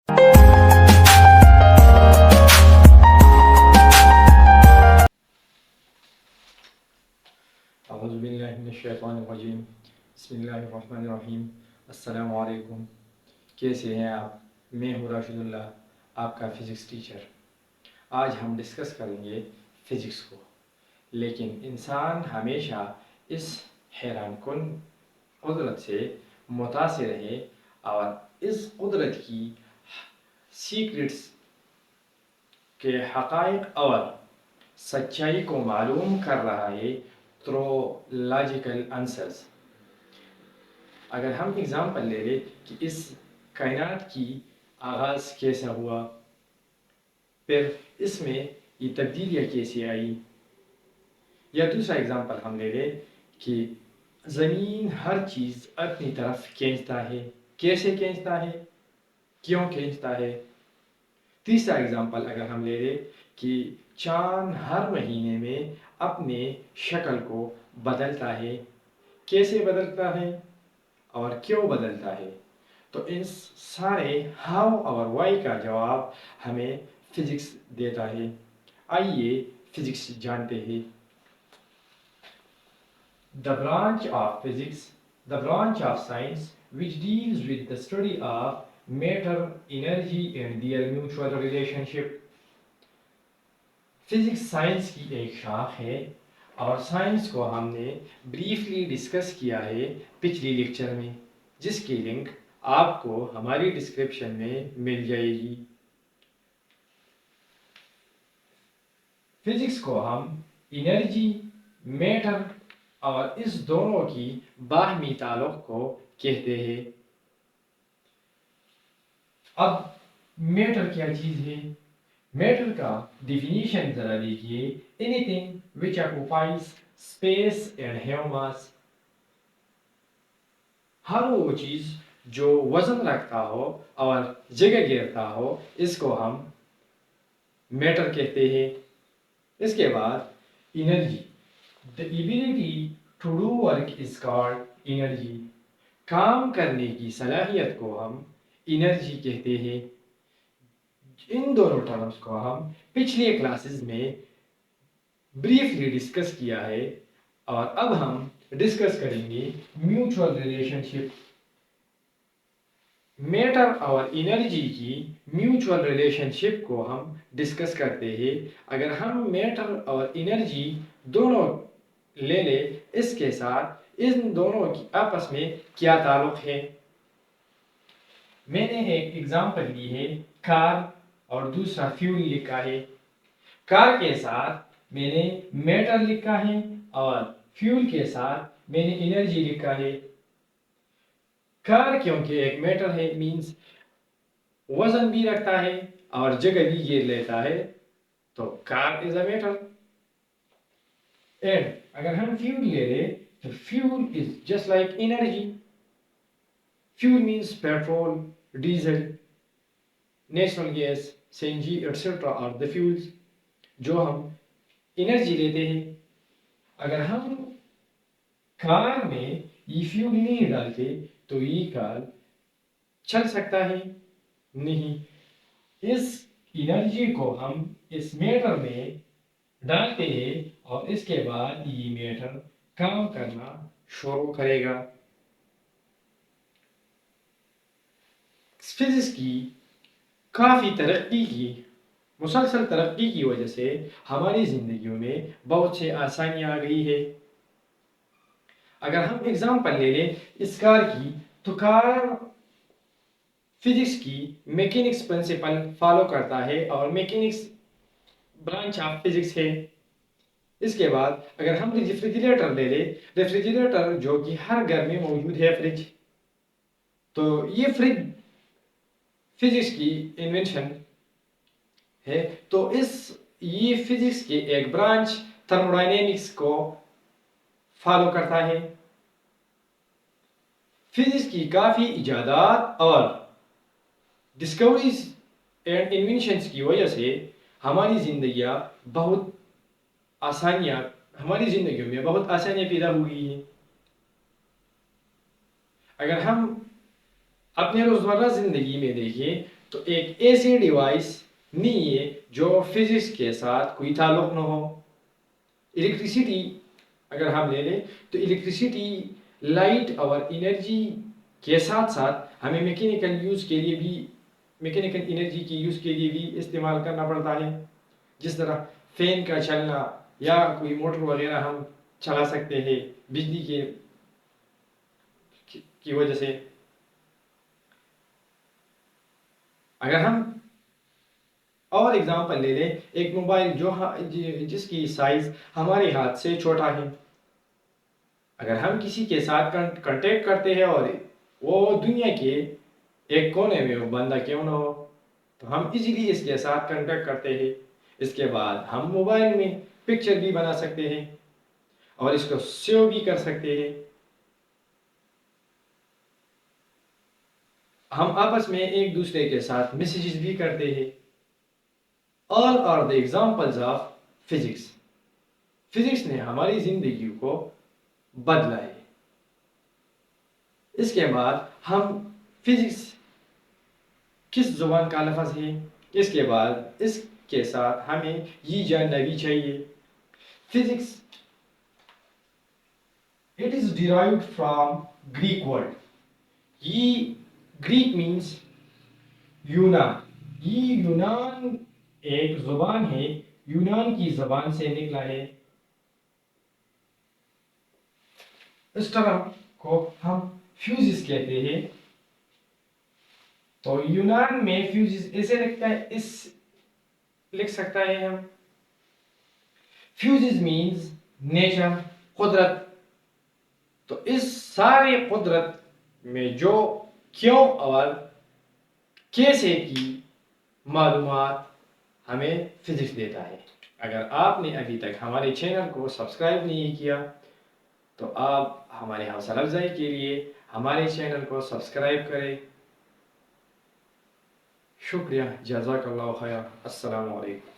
اعوذ باللہ من الشیطان الرجیم بسم اللہ الرحمن الرحیم السلام علیکم. کیسے ہیں آپ؟ میں ہوں راشد اللہ، آپ کا فزکس ٹیچر. آج ہم ڈسکس کریں گے فزکس کو، لیکن انسان ہمیشہ اس حیران کن قدرت سے متاثر ہے اور اس قدرت کی سیکرٹس کے حقائق اور سچائی کو معلوم کر رہا ہے تھرو لاجیکل آنسرز. اگر ہم اگزامپل لے لیں کہ اس کائنات کی آغاز کیسا ہوا، پھر اس میں یہ تبدیلیاں کیسے آئی، یا دوسرا اگزامپل ہم لے لیں کہ زمین ہر چیز اپنی طرف کھینچتا ہے، کیسے کھینچتا ہے، کیوں کھینچتا ہے. تیسرا اگزامپل اگر ہم لے لیں کہ چاند ہر مہینے میں اپنے شکل کو بدلتا ہے، کیسے بدلتا ہے اور کیوں بدلتا ہے. تو ان سارے ہاؤ اور وائی کا جواب ہمیں فزکس دیتا ہے. آئیے فزکس جانتے ہیں. The branch of physics, the branch of science which deals with the study of matter, energy and their mutual relationship. Physics science کی ایک شاخ ہے اور سائنس کو ہم نے بریفلی ڈسکس کیا ہے پچھلی لیکچر میں، جس کی لنک آپ کو ہماری ڈسکرپشن میں مل جائے گی. فزکس کو ہم انرجی، میٹر اور اس دونوں کی باہمی تعلق کو کہتے ہیں. اب میٹر کیا چیز ہے؟ میٹر کا ڈیفینیشن ذرا دیکھیے. Anything which occupies space and have mass. ہر وہ چیز جو وزن رکھتا ہو اور جگہ گھیرتا ہو، اس کو ہم میٹر کہتے ہیں. اس کے بعد energy. The ability to do work is called energy. کام کرنے کی صلاحیت کو ہم انرجی کہتے ہیں. ان دونوں ٹرمز کو ہم پچھلے کلاسز میں بریفلی ڈسکس کیا ہے اور اب ہم ڈسکس کریں گے میوچول ریلیشن شپ. میٹر اور انرجی کی میوچول ریلیشن شپ کو ہم ڈسکس کرتے ہیں. اگر ہم میٹر اور انرجی دونوں لے لیں، اس کے ساتھ ان دونوں کی آپس میں کیا تعلق ہے. میں نے ایک ایگزامپل لی ہے، کار اور دوسرا فیول لکھا ہے. کار کے ساتھ میں نے میٹر لکھا ہے اور فیول کے ساتھ میں نے انرجی لکھا ہے. کار کیونکہ ایک میٹر ہے، مینس وزن بھی رکھتا ہے اور جگہ بھی گھیر لیتا ہے، تو کار از اے میٹر. اینڈ اگر ہم فیول لے لیں تو fuel is just like energy. Fuel means petrol, diesel, natural gas, C N G etcetera are the fuels جو ہم انرجی لیتے ہیں. اگر ہم کار میں یہ فیول نہیں ڈالتے تو یہ کار چل سکتا ہے نہیں. اس انرجی کو ہم اس میٹر میں ڈالتے ہیں اور اس کے بعد یہ میٹر کام کرنا شروع کرے گا. فزکس کی کافی ترقی کی، مسلسل ترقی کی وجہ سے ہماری زندگیوں میں بہت سے آسانیاں آ گئی ہے. اگر ہم اگزامپل لے لیں اس کار کی، تو کار فزکس کی میکینکس پرنسپل فالو کرتا ہے اور میکینکس برانچ آف فزکس ہے. اس کے بعد اگر ہم ریفریجریٹر لے لیں، ریفریجریٹر جو کہ ہر گھر میں موجود ہے، فریج، تو یہ فریج فزکس کی انوینشن ہے. تو یہ فزکس کے ایک برانچ تھرموڈائنامکس کو فالو کرتا ہے. فزکس کی کافی ایجادات اور ڈسکوریز اینڈ انوینشنز کی وجہ سے ہماری زندگیوں میں بہت آسانیاں پیدا ہوئی ہیں. اگر ہم اپنے روزمرہ زندگی میں دیکھیں تو ایک ایسی ڈیوائس نہیں ہے جو فزکس کے ساتھ کوئی تعلق نہ ہو. الیکٹریسٹی اگر ہم لے لیں تو الیکٹریسٹی لائٹ اور انرجی کے ساتھ ساتھ ہمیں میکینیکل یوز کے لیے بھی میکینیکل انرجی کی یوز کے لیے بھی استعمال کرنا پڑتا ہے. جس طرح فین کا چلنا یا کوئی موٹر وغیرہ ہم چلا سکتے ہیں بجلی کی وجہ سے. اگر ہم اور ایگزامپل لے لیں ایک موبائل جس کی سائز ہمارے ہاتھ سے چھوٹا ہے. اگر ہم کسی کے ساتھ کنٹیکٹ کرتے ہیں اور وہ دنیا کے ایک کونے میں وہ بندہ کیوں نہ ہو تو ہم ایزیلی اس کے ساتھ کنٹیکٹ کرتے ہیں. اس کے بعد ہم موبائل میں پکچر بھی بنا سکتے ہیں اور اس کو سیو بھی کر سکتے ہیں. ہم آپس میں ایک دوسرے کے ساتھ میسیجز بھی کرتے ہیں. All are the examples of physics. Physics نے ہماری زندگی کو بدلا ہے. اس کے بعد ہم فزکس کس زبان کا لفظ ہے اس کے بعد اس کے ساتھ ہمیں یہ جاننا بھی چاہیے. Physics it is derived from Greek word. یہ گریک مینس یونان. یہ یونان ایک زبان ہے یونان کی زبان سے نکلا ہے. اس ٹرم کو ہم فیوزز کہتے ہیں. تو یونان میں فیوزز ایسے لکھتا ہے لکھ سکتا ہے ہم فیوزز مینز نیچر قدرت. تو اس سارے قدرت میں جو کیوں اور کیسے کی معلومات ہمیں فزکس دیتا ہے. اگر آپ نے ابھی تک ہمارے چینل کو سبسکرائب نہیں کیا تو آپ ہمارے حوصلہ افزائی کے لیے ہمارے چینل کو سبسکرائب کریں. شکریہ. جزاک اللہ خیر. السلام علیکم.